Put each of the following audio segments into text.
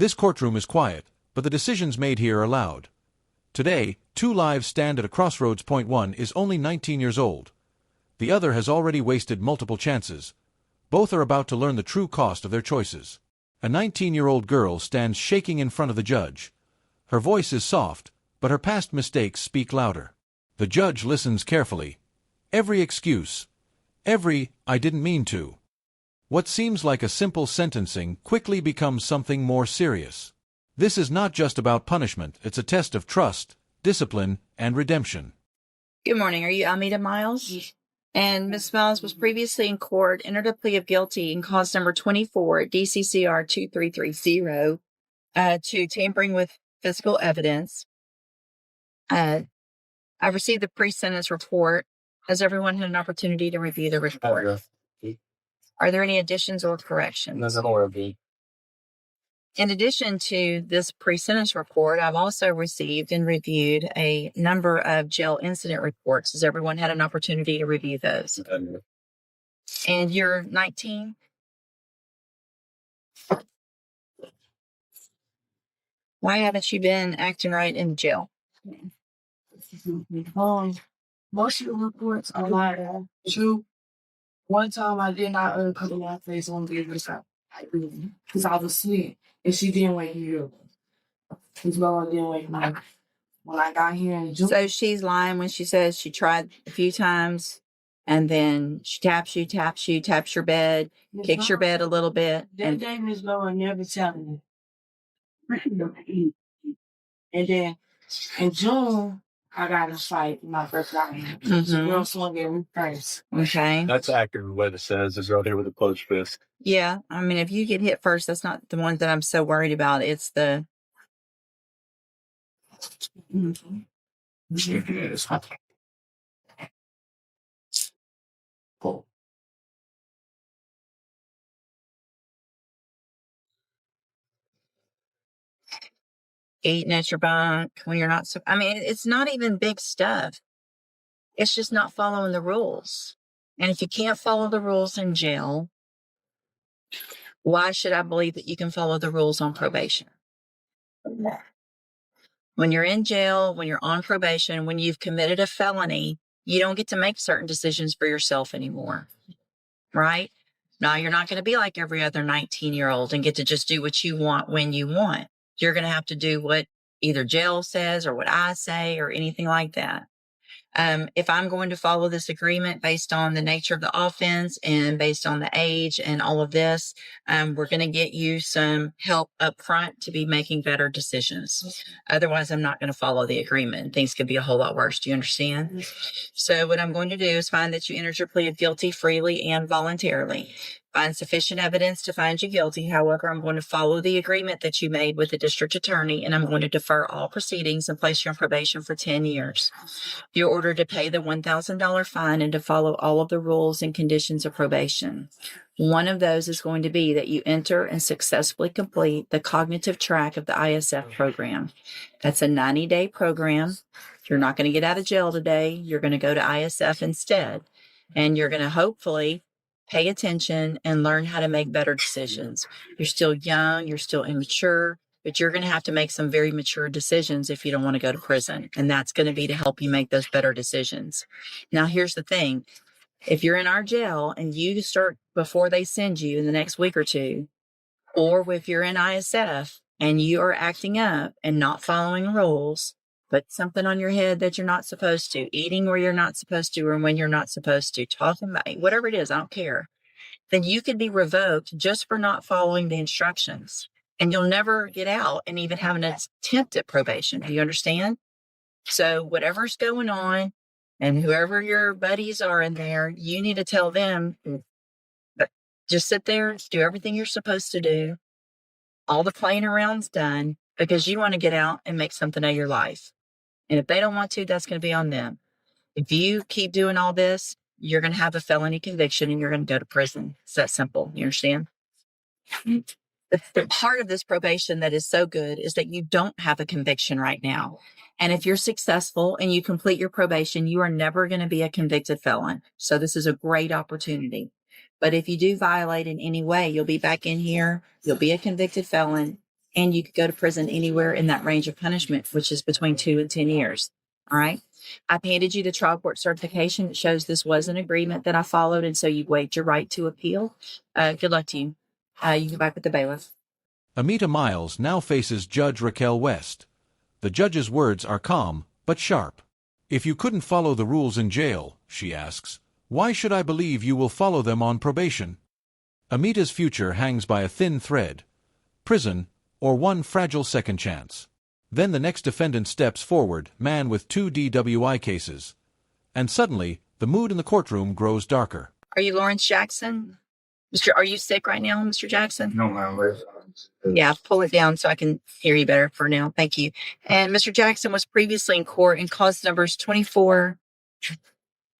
This courtroom is quiet, but the decisions made here are loud. Today, two lives stand at a crossroads. Point one is only 19 years old. The other has already wasted multiple chances. Both are about to learn the true cost of their choices. A 19-year-old girl stands shaking in front of the judge. Her voice is soft, but her past mistakes speak louder. The judge listens carefully. Every excuse. Every, "I didn't mean to." What seems like a simple sentencing quickly becomes something more serious. This is not just about punishment, it's a test of trust, discipline, and redemption. Good morning. Are you Amita Miles? Yes. And Ms. Miles was previously in court, entered a plea of guilty in cause number 24, DCCR 2330, to tampering with physical evidence. I received the pre-sentence report. Has everyone had an opportunity to review the report? Are there any additions or corrections? In addition to this pre-sentence report, I've also received and reviewed a number of jail incident reports. Has everyone had an opportunity to review those? And you're 19? Why haven't you been acting right in jail? Most of the reports are like true. One time I did not cover my face on the other side. Because I was asleep and she didn't wake me up. As well, I didn't wake me up. When I got here in June. So she's lying when she says she tried a few times and then she taps your bed, kicks your bed a little bit. That day, Miss Lower never telling me. And then in June, I got in a fight in my first round. The girl swung at me first. Okay. That's accurate what it says. Is right here with a closed fist. Yeah. I mean, if you get hit first, that's not the one that I'm so worried about. It's the... Cool. Eating at your bunk when you're not so... I mean, it's not even big stuff. It's just not following the rules. And if you can't follow the rules in jail, why should I believe that you can follow the rules on probation? When you're in jail, when you're on probation, when you've committed a felony, you don't get to make certain decisions for yourself anymore, right? Now, you're not going to be like every other 19-year-old and get to just do what you want when you want. You're going to have to do what either jail says or what I say or anything like that. If I'm going to follow this agreement based on the nature of the offense and based on the age and all of this, we're going to get you some help up front to be making better decisions. Otherwise, I'm not going to follow the agreement. Things could be a whole lot worse. Do you understand? So what I'm going to do is find that you entered your plea of guilty freely and voluntarily. Find sufficient evidence to find you guilty. However, I'm going to follow the agreement that you made with the district attorney, and I'm going to defer all proceedings and place you on probation for 10 years. You're ordered to pay the $1,000 fine and to follow all of the rules and conditions of probation. One of those is going to be that you enter and successfully complete the cognitive track of the ISF program. That's a 90-day program. You're not going to get out of jail today. You're going to go to ISF instead, and you're going to hopefully pay attention and learn how to make better decisions. You're still young, you're still immature, but you're going to have to make some very mature decisions if you don't want to go to prison. And that's going to be to help you make those better decisions. Now, here's the thing. If you're in our jail and you start before they send you in the next week or two, or if you're in ISF and you are acting up and not following rules, put something on your head that you're not supposed to, eating where you're not supposed to or when you're not supposed to, talking about whatever it is, I don't care, then you could be revoked just for not following the instructions. And you'll never get out and even have an attempt at probation. Do you understand? So whatever's going on and whoever your buddies are in there, you need to tell them, just sit there, do everything you're supposed to do. All the playing around's done because you want to get out and make something of your life. And if they don't want to, that's going to be on them. If you keep doing all this, you're going to have a felony conviction and you're going to go to prison. It's that simple. You understand? The part of this probation that is so good is that you don't have a conviction right now. And if you're successful and you complete your probation, you are never going to be a convicted felon. So this is a great opportunity. But if you do violate in any way, you'll be back in here. You'll be a convicted felon. and you could go to prison anywhere in that range of punishment, which is between 2 and 10 years. All right. I've handed you the trial court certification that shows this was an agreement that I followed, and so you waived your right to appeal. Good luck to you. You can go back with the bailiff. Amita Miles now faces Judge Raquel West. The judge's words are calm, but sharp. If you couldn't follow the rules in jail, she asks, why should I believe you will follow them on probation? Amita's future hangs by a thin thread. Prison, or one fragile second chance. Then the next defendant steps forward, man with 2 DWI cases. And suddenly, the mood in the courtroom grows darker. Are you Lawrence Jackson? Are you sick right now, Mr. Jackson? No, ma'am. Yeah, pull it down so I can hear you better for now. Thank you. And Mr. Jackson was previously in court in cause numbers 24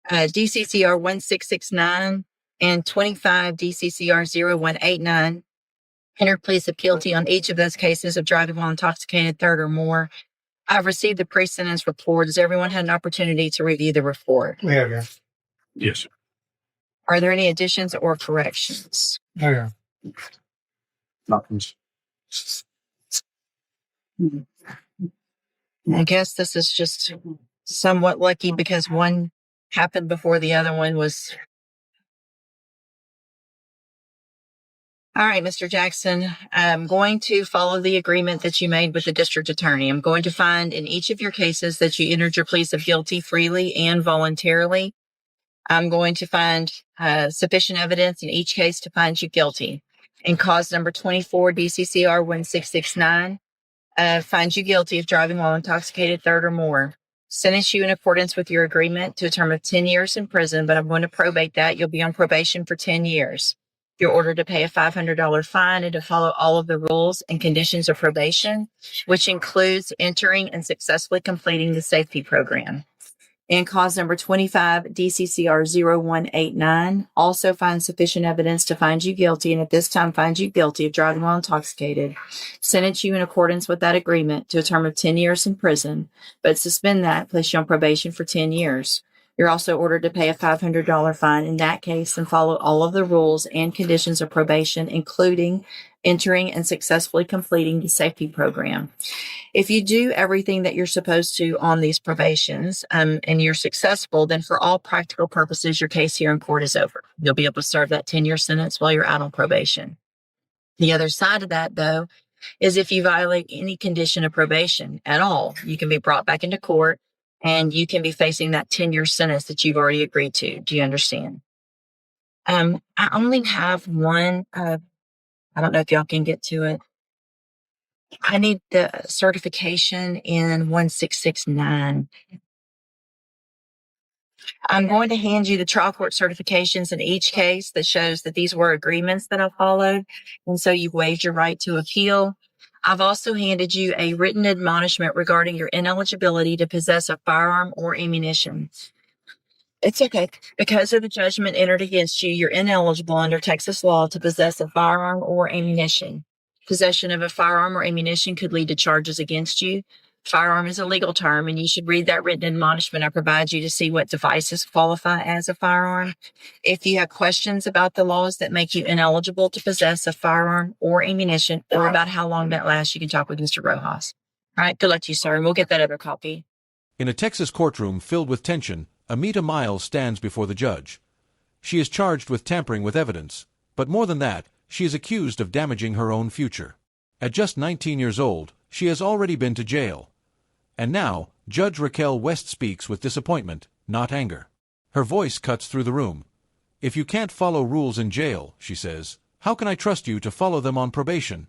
DCCR 1669 and 25 DCCR 0189. Entered pleas of guilty on each of those cases of driving while intoxicated, third or more. I've received the pre-sentence report. Has everyone had an opportunity to review the report? Yeah. Yes, sir. Are there any additions or corrections? Yeah. Nothing. I guess this is just somewhat lucky because one happened before the other one was. All right, Mr. Jackson, I'm going to follow the agreement that you made with the district attorney. I'm going to find in each of your cases that you entered your pleas of guilty freely and voluntarily. I'm going to find sufficient evidence in each case to find you guilty. In cause number 24, DCCR 1669, find you guilty of driving while intoxicated, third or more. Sentence you in accordance with your agreement to a term of 10 years in prison, but I'm going to probate that. You'll be on probation for 10 years. You're ordered to pay a $500 fine and to follow all of the rules and conditions of probation, which includes entering and successfully completing the safety program. In cause number 25, DCCR 0189, also find sufficient evidence to find you guilty, and at this time find you guilty of driving while intoxicated. Sentence you in accordance with that agreement to a term of 10 years in prison, but suspend that, place you on probation for 10 years. You're also ordered to pay a $500 fine in that case and follow all of the rules and conditions of probation, including entering and successfully completing the safety program. If you do everything that you're supposed to on these probations and you're successful, then for all practical purposes, your case here in court is over. You'll be able to serve that 10-year sentence while you're out on probation. The other side of that, though, is if you violate any condition of probation at all, you can be brought back into court and you can be facing that 10-year sentence that you've already agreed to. Do you understand? I only have one. I don't know if y'all can get to it. I need the certification in 1669. I'm going to hand you the trial court certifications in each case that shows that these were agreements that I followed. And so you waived your right to appeal. I've also handed you a written admonishment regarding your ineligibility to possess a firearm or ammunition. It's okay. Because of the judgment entered against you, you're ineligible under Texas law to possess a firearm or ammunition. Possession of a firearm or ammunition could lead to charges against you. Firearm is a legal term, and you should read that written admonishment I provide you to see what devices qualify as a firearm. If you have questions about the laws that make you ineligible to possess a firearm or ammunition, or about how long that lasts, you can talk with Mr. Rojas. All right, good luck to you, sir, and we'll get that other copy. In a Texas courtroom filled with tension, Amita Miles stands before the judge. She is charged with tampering with evidence, but more than that, she is accused of damaging her own future. At just 19 years old, she has already been to jail. And now, Judge Raquel West speaks with disappointment, not anger. Her voice cuts through the room. If you can't follow rules in jail, she says, how can I trust you to follow them on probation?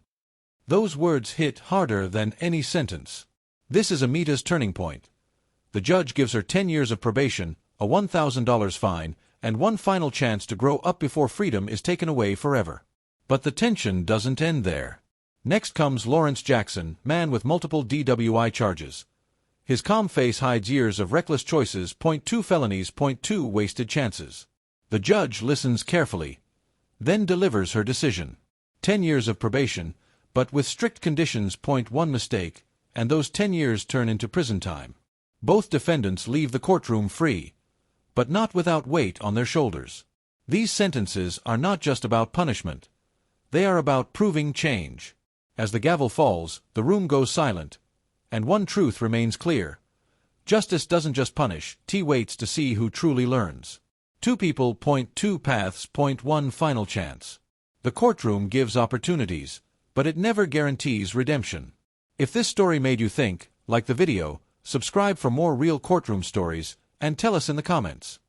Those words hit harder than any sentence. This is Amita's turning point. The judge gives her 10 years of probation, a $1,000 fine, and one final chance to grow up before freedom is taken away forever. But the tension doesn't end there. Next comes Lawrence Jackson, man with multiple DWI charges. His calm face hides years of reckless choices, 2 felonies, 2 wasted chances. The judge listens carefully, then delivers her decision. 10 years of probation, but with strict conditions, 1 mistake, and those 10 years turn into prison time. Both defendants leave the courtroom free, but not without weight on their shoulders. These sentences are not just about punishment. They are about proving change. As the gavel falls, the room goes silent, and one truth remains clear. Justice doesn't just punish, T waits to see who truly learns. Two people, two paths, one final chance. The courtroom gives opportunities, but it never guarantees redemption. If this story made you think, like the video, subscribe for more real courtroom stories, and tell us in the comments.